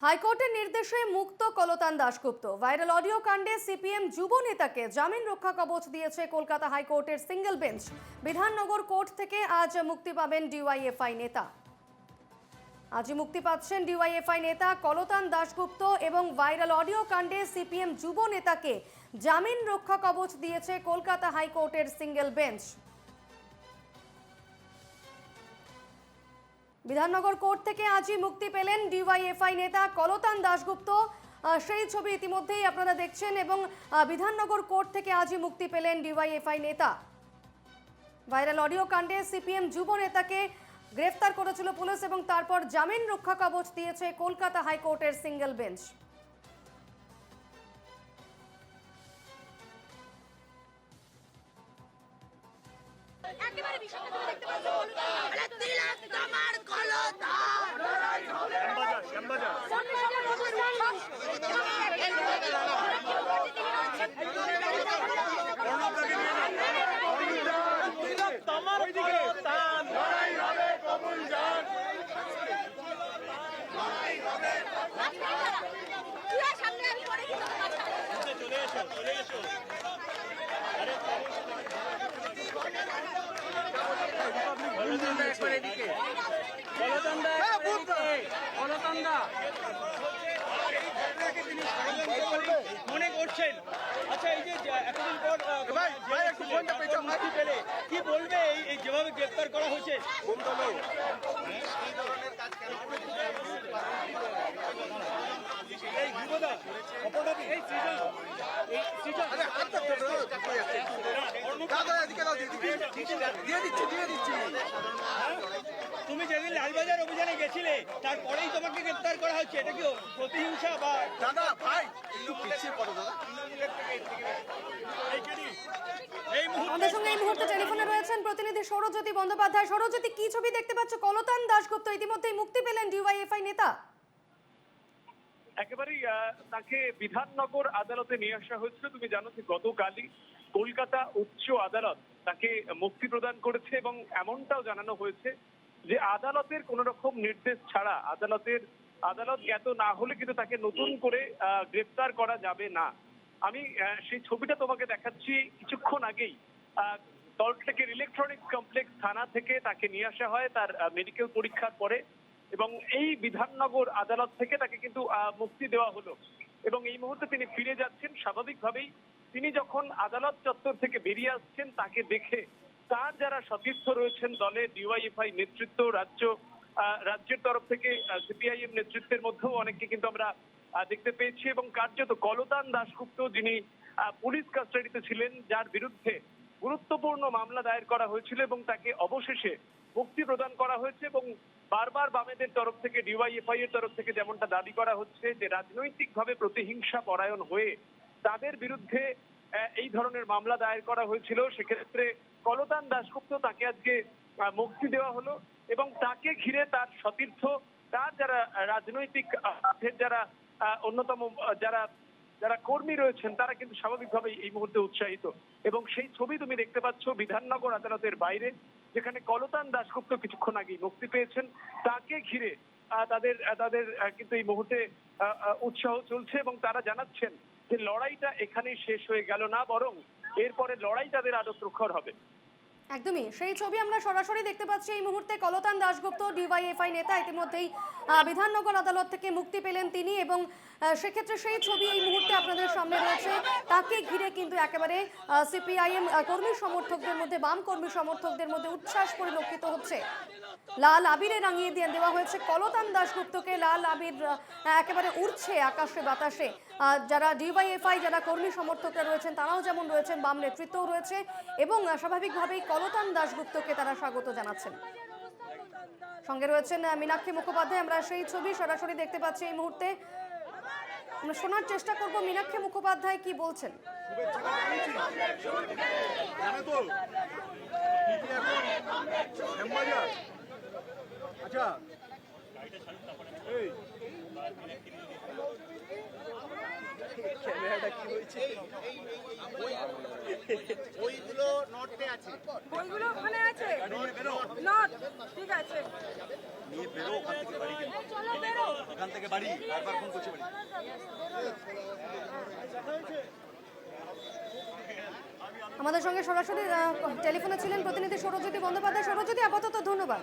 হাইকোর্টের নির্দেশে মুক্ত কলতান দাশগুপ্ত। ভাইরাল অডিও কাণ্ডে সিপিএম যুব নেতাকে জামিন রক্ষা কবচ দিয়েছে কলকাতা হাইকোর্টের সিঙ্গেল বেঞ্চ। বিধাননগর কোর্ট থেকে আজ মুক্তি পাবেন ডিওয়াইএফআই নেতা। আজই মুক্তি পাচ্ছেন ডিওয়াইএফআই নেতা কলতান দাশগুপ্ত এবং ভাইরাল অডিও কাণ্ডে সিপিএম যুব নেতাকে জামিন রক্ষা কবচ দিয়েছে কলকাতা হাইকোর্টের সিঙ্গেল বেঞ্চ। বিধাননগর কোর্ট থেকে আজই মুক্তি পেলেন ডিওয়াইএফআই নেতা কলতান দাশগুপ্ত। সেই ছবি ইতিমধ্যেই আপনারা দেখছেন এবং বিধাননগর কোর্ট থেকে আজই মুক্তি পেলেন ডিওয়াইএফআই নেতা। ভাইরাল অডিও কাণ্ডে সিপিএম যুব নেতাকে গ্রেফতার করেছিল পুলিশ এবং তারপর জামিন রক্ষা কবচ দিয়েছে কলকাতা হাইকোর্টের সিঙ্গেল বেঞ্চ। মনে করছেন আচ্ছা এই যে এতদিন পর পেলে কি বলবে এই যেভাবে গ্রেফতার করা হয়েছে তুমি যেদিন লালবাজার অভিযানে গেছিলে তারপরেই তোমাকে গ্রেফতার করা হচ্ছে, এটা কি প্রতিহিংসা বা দাদা ভাই আমাদের সঙ্গে এই মুহূর্তে টেলিফোনে রয়েছেন প্রতিনিধি সৌরজ্যোতি বন্দ্যোপাধ্যায়। সৌরজ্যোতি, কি ছবি দেখতে পাচ্ছ? কলতান দাশগুপ্ত ইতিমধ্যেই মুক্তি পেলেন ডিওয়াইএফআই নেতা। একেবারেই তাকে বিধাননগর আদালতে নিয়ে আসা হয়েছিল। তুমি জানো যে গতকালই কলকাতা উচ্চ আদালত তাকে মুক্তি প্রদান করেছে এবং এমনটাও জানানো হয়েছে যে আদালতের কোন রকম নির্দেশ ছাড়া আদালত জ্ঞাত না হলে কিন্তু তাকে নতুন করে গ্রেফতার করা যাবে না। আমি সেই ছবিটা তোমাকে দেখাচ্ছি। কিছুক্ষণ আগেই সল্টলেকের ইলেকট্রনিক্স কমপ্লেক্স থানা থেকে তাকে নিয়ে আসা হয় তার মেডিকেল পরীক্ষার পরে এবং এই বিধাননগর আদালত থেকে তাকে কিন্তু মুক্তি দেওয়া হলো এবং এই মুহূর্তে তিনি ফিরে যাচ্ছেন। স্বাভাবিকভাবেই তিনি যখন আদালত চত্বর থেকে বেরিয়ে আসছেন তাকে দেখে তার যারা সতীর্থ রয়েছেন দলে, ডিওয়াইএফআই নেতৃত্ব, রাজ্যের তরফ থেকে সিপিআইএম নেতৃত্বের মধ্যেও অনেককে কিন্তু আমরা দেখতে পেয়েছি এবং কার্যত কলতান দাশগুপ্ত যিনি পুলিশ কাস্টাডিতে ছিলেন, যার বিরুদ্ধে গুরুত্বপূর্ণ মামলা দায়ের করা হয়েছিল এবং তাকে অবশেষে মুক্তি প্রদান করা হয়েছে এবং বারবার বামেদের তরফ থেকে, ডিওয়াইএফআই এর তরফ থেকে যেমনটা দাবি করা হচ্ছে যে রাজনৈতিকভাবে প্রতিহিংসা পরায়ণ হয়ে তাদের বিরুদ্ধে এই ধরনের মামলা দায়ের করা হয়েছিল, সেক্ষেত্রে কলতান দাশগুপ্ত তাকে আজকে মুক্তি দেওয়া হলো এবং তাকে ঘিরে তার সতীর্থ, তার যারা রাজনৈতিক যারা অন্যতম যারা কর্মী রয়েছেন তারা কিন্তু স্বাভাবিকভাবেই এই মুহূর্তে উৎসাহিত এবং সেই ছবি তুমি দেখতে পাচ্ছ বিধাননগর আদালতের বাইরে, যেখানে কলতান দাশগুপ্ত কিছুক্ষণ আগেই মুক্তি পেয়েছেন। তাকে ঘিরে তাদের কিন্তু এই মুহূর্তে উৎসাহ চলছে এবং তারা জানাচ্ছেন যে লড়াইটা এখানেই শেষ হয়ে গেল না, বরং এরপরে লড়াই তাদের আরো প্রখর হবে। একদমই সেই ছবি আমরা সরাসরি দেখতে পাচ্ছি এই মুহূর্তে। কলতান দাশগুপ্ত ডিওয়াইএফআই নেতা ইতিমধ্যেই বিধাননগর আদালত থেকে মুক্তি পেলেন তিনি এবং সেক্ষেত্রে সেই ছবি এই মুহূর্তে আপনাদের সামনে রয়েছে। তাকে ঘিরে কিন্তু একেবারে সিপিআইএম কর্মী সমর্থকদের মধ্যে, বাম কর্মী সমর্থকদের মধ্যে উচ্ছ্বাস পরিলক্ষিত হচ্ছে। লাল আবিরে রাঙিয়ে দেওয়া হয়েছে কলতান দাশগুপ্তকে। লাল আবির একেবারে উড়ছে আকাশে বাতাসে। যারা ডিওয়াইএফআই যারা কর্মী সমর্থকরা রয়েছেন তারাও যেমন রয়েছেন, বাম নেতৃত্বও রয়েছে এবং স্বাভাবিকভাবেই কলতান দাশগুপ্তকে তারা স্বাগত জানাচ্ছেন। সঙ্গে রয়েছেন মীনাক্ষী মুখোপাধ্যায়। আমরা সেই ছবি সরাসরি দেখতে পাচ্ছি এই মুহূর্তে। আমরা শোনার চেষ্টা করব মীনাক্ষী মুখোপাধ্যায় কি বলছেন। আচ্ছা ক্যামেরাটা কি হয়েছে? ওইগুলো নটে আছে, ওইগুলো ওখানে আছে, নট ঠিক আছে। নিয়ে বেরো ওখান থেকে বাড়ি গেল, ওখান থেকে বাড়ি বারবার ফোন করছে বাড়ি। আমাদের সঙ্গে সরাসরি টেলিফোনে ছিলেন প্রতিনিধি সৌরজ্যোতি বন্দ্যোপাধ্যায়। সৌরজ্যোতি, আপাতত ধন্যবাদ।